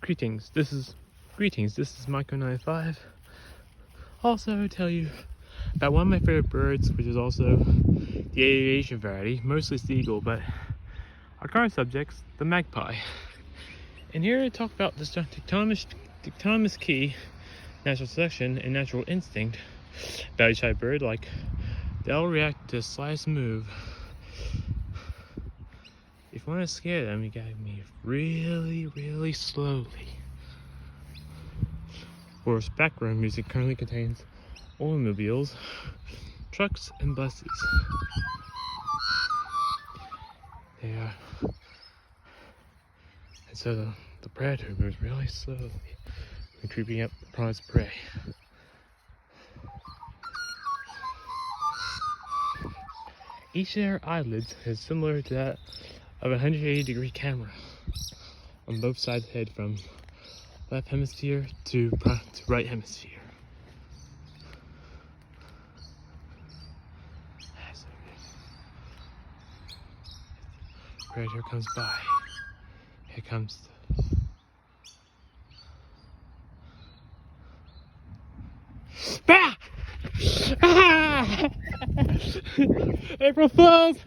Greetings, this is Michael95. Also tell you about one of my favorite birds, which is also the aviation variety, mostly seagull, but our current subjects, the magpie. And here to talk about this Tenctonomys key, natural selection, and natural instinct about each type of bird, like they'll react to the slightest move. If you want to scare them, you gotta move really, really slowly. Forest background music currently contains automobiles, trucks, and buses. And so the predator moves really slowly when creeping up upon its prey. Each of their eyelids is similar to that of a 180-degree camera on both sides of the head, from left hemisphere to right hemisphere. Predator comes by. Here comes the... Ah! April Fools!